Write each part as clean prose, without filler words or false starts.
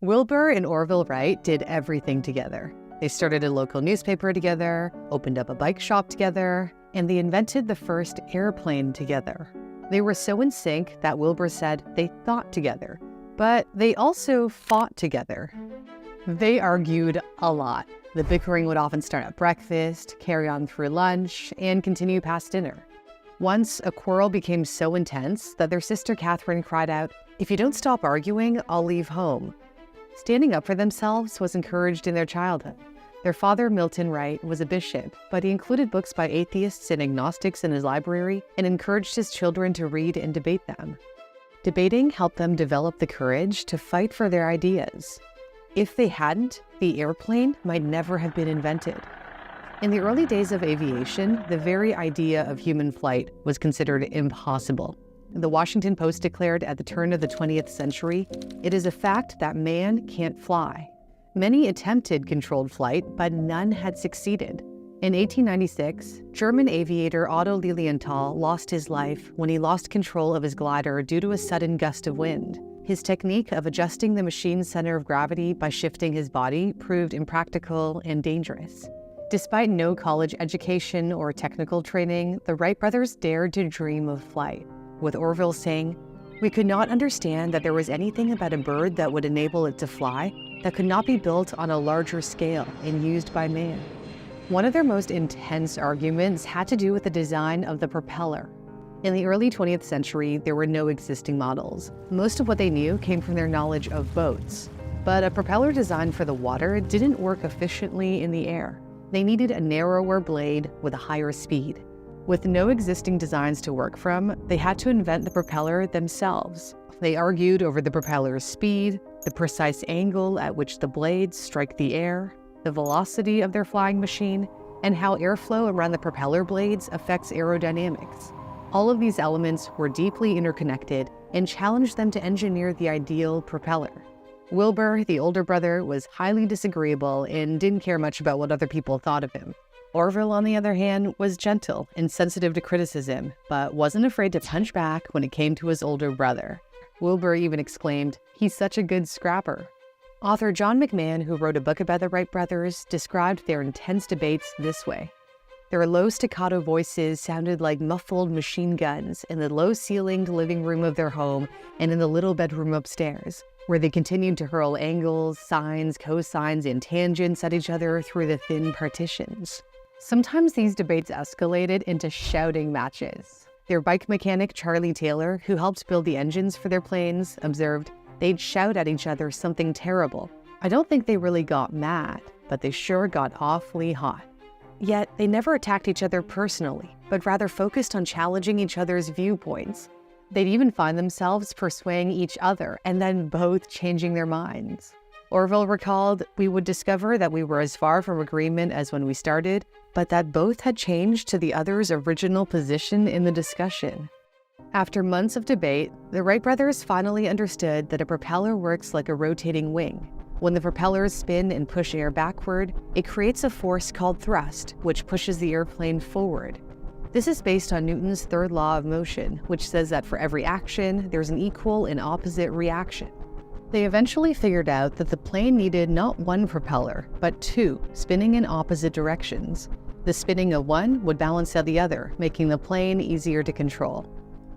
Wilbur and Orville Wright did everything together. They started a local newspaper together, opened up a bike shop together, and they invented the first airplane together. They were so in sync that Wilbur said they thought together, but they also fought together. They argued a lot. The bickering would often start at breakfast, carry on through lunch, and continue past dinner. Once, a quarrel became so intense that their sister Catherine cried out, "If you don't stop arguing, I'll leave home." Standing up for themselves was encouraged in their childhood. Their father, Milton Wright, was a bishop, but he included books by atheists and agnostics in his library and encouraged his children to read and debate them. Debating helped them develop the courage to fight for their ideas. If they hadn't, the airplane might never have been invented. In the early days of aviation, the very idea of human flight was considered impossible. The Washington Post declared at the turn of the 20th century, "It is a fact that man can't fly." Many attempted controlled flight, but none had succeeded. In 1896, German aviator Otto Lilienthal lost his life when he lost control of his glider due to a sudden gust of wind. His technique of adjusting the machine's center of gravity by shifting his body proved impractical and dangerous. Despite no college education or technical training, the Wright brothers dared to dream of flight, with Orville saying, "We could not understand that there was anything about a bird that would enable it to fly that could not be built on a larger scale and used by man." One of their most intense arguments had to do with the design of the propeller. In the early 20th century, there were no existing models. Most of what they knew came from their knowledge of boats. But a propeller designed for the water didn't work efficiently in the air. They needed a narrower blade with a higher speed. With no existing designs to work from, they had to invent the propeller themselves. They argued over the propeller's speed, the precise angle at which the blades strike the air, the velocity of their flying machine, and how airflow around the propeller blades affects aerodynamics. All of these elements were deeply interconnected and challenged them to engineer the ideal propeller. Wilbur, the older brother, was highly disagreeable and didn't care much about what other people thought of him. Orville, on the other hand, was gentle and sensitive to criticism, but wasn't afraid to punch back when it came to his older brother. Wilbur even exclaimed, "He's such a good scrapper." Author John McMahon, who wrote a book about the Wright brothers, described their intense debates this way. Their low staccato voices sounded like muffled machine guns in the low-ceilinged living room of their home and in the little bedroom upstairs, where they continued to hurl angles, sines, cosines, and tangents at each other through the thin partitions. Sometimes these debates escalated into shouting matches. Their bike mechanic, Charlie Taylor, who helped build the engines for their planes, observed, "They'd shout at each other something terrible. I don't think they really got mad, but they sure got awfully hot." Yet, they never attacked each other personally, but rather focused on challenging each other's viewpoints. They'd even find themselves persuading each other and then both changing their minds. Orville recalled, "We would discover that we were as far from agreement as when we started, but that both had changed to the other's original position in the discussion." After months of debate, the Wright brothers finally understood that a propeller works like a rotating wing. When the propellers spin and push air backward, it creates a force called thrust, which pushes the airplane forward. This is based on Newton's third law of motion, which says that for every action, there's an equal and opposite reaction. They eventually figured out that the plane needed not one propeller, but two, spinning in opposite directions. The spinning of one would balance out the other, making the plane easier to control.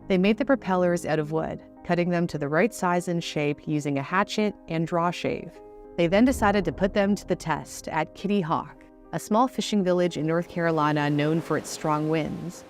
They made the propellers out of wood, cutting them to the right size and shape using a hatchet and draw shave. They then decided to put them to the test at Kitty Hawk, a small fishing village in North Carolina known for its strong winds.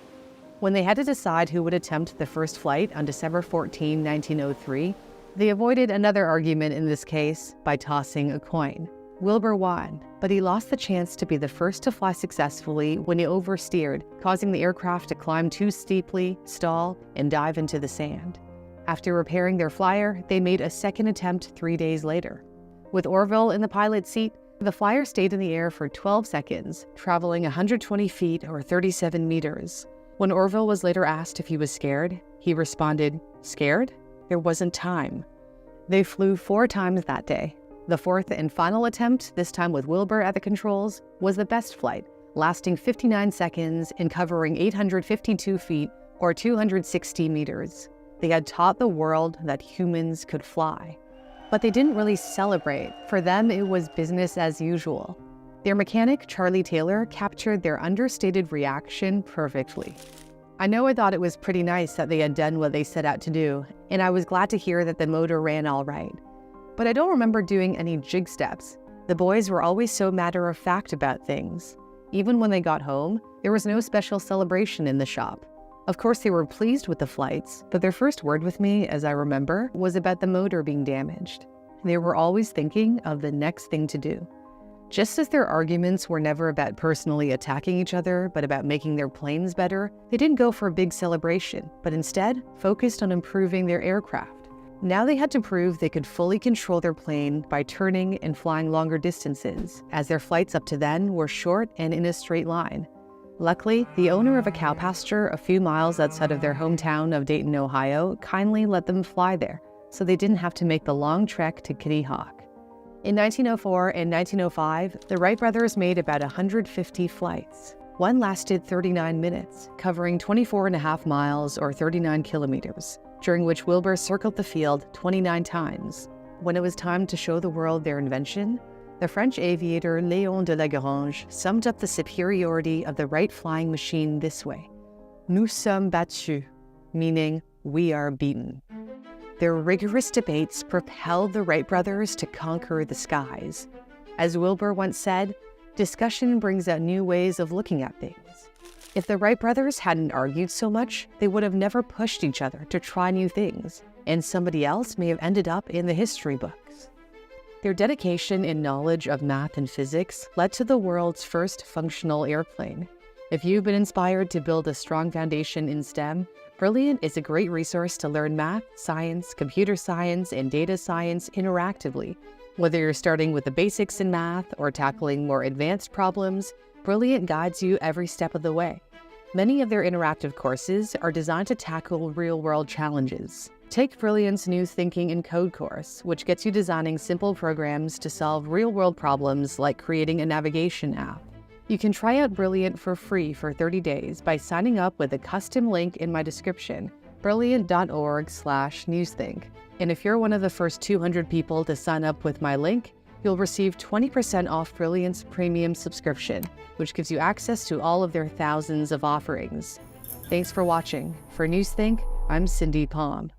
When they had to decide who would attempt the first flight on December 14, 1903, they avoided another argument in this case by tossing a coin. Wilbur won, but he lost the chance to be the first to fly successfully when he oversteered, causing the aircraft to climb too steeply, stall, and dive into the sand. After repairing their flyer, they made a second attempt 3 days later. With Orville in the pilot's seat, the flyer stayed in the air for 12 seconds, traveling 120 feet or 37 meters. When Orville was later asked if he was scared, he responded, "Scared? There wasn't time." They flew 4 times that day. The fourth and final attempt, this time with Wilbur at the controls, was the best flight, lasting 59 seconds and covering 852 feet or 260 meters. They had taught the world that humans could fly. But they didn't really celebrate. For them, it was business as usual. Their mechanic, Charlie Taylor, captured their understated reaction perfectly. I know I thought it was pretty nice that they had done what they set out to do, and I was glad to hear that the motor ran all right. But I don't remember doing any jig steps. The boys were always so matter-of-fact about things. Even when they got home, there was no special celebration in the shop. Of course, they were pleased with the flights, but their first word with me, as I remember, was about the motor being damaged. They were always thinking of the next thing to do. Just as their arguments were never about personally attacking each other, but about making their planes better, they didn't go for a big celebration, but instead focused on improving their aircraft. Now they had to prove they could fully control their plane by turning and flying longer distances, as their flights up to then were short and in a straight line. Luckily, the owner of a cow pasture a few miles outside of their hometown of Dayton, Ohio, kindly let them fly there, so they didn't have to make the long trek to Kitty Hawk. In 1904 and 1905, the Wright brothers made about 150 flights. One lasted 39 minutes, covering 24.5 miles or 39 kilometers, during which Wilbur circled the field 29 times. When it was time to show the world their invention, the French aviator Léon de Lagrange summed up the superiority of the Wright flying machine this way: "Nous sommes battus," meaning we are beaten. Their rigorous debates propelled the Wright brothers to conquer the skies. As Wilbur once said, discussion brings out new ways of looking at things. If the Wright brothers hadn't argued so much, they would have never pushed each other to try new things, and somebody else may have ended up in the history books. Their dedication and knowledge of math and physics led to the world's first functional airplane. If you've been inspired to build a strong foundation in STEM, Brilliant is a great resource to learn math, science, computer science, and data science interactively. Whether you're starting with the basics in math or tackling more advanced problems, Brilliant guides you every step of the way. Many of their interactive courses are designed to tackle real-world challenges. Take Brilliant's New Thinking in Code course, which gets you designing simple programs to solve real-world problems like creating a navigation app. You can try out Brilliant for free for 30 days by signing up with a custom link in my description, brilliant.org/newsthink. And if you're one of the first 200 people to sign up with my link, you'll receive 20% off Brilliant's premium subscription, which gives you access to all of their thousands of offerings. Thanks for watching. For Newsthink, I'm Cindy Palm.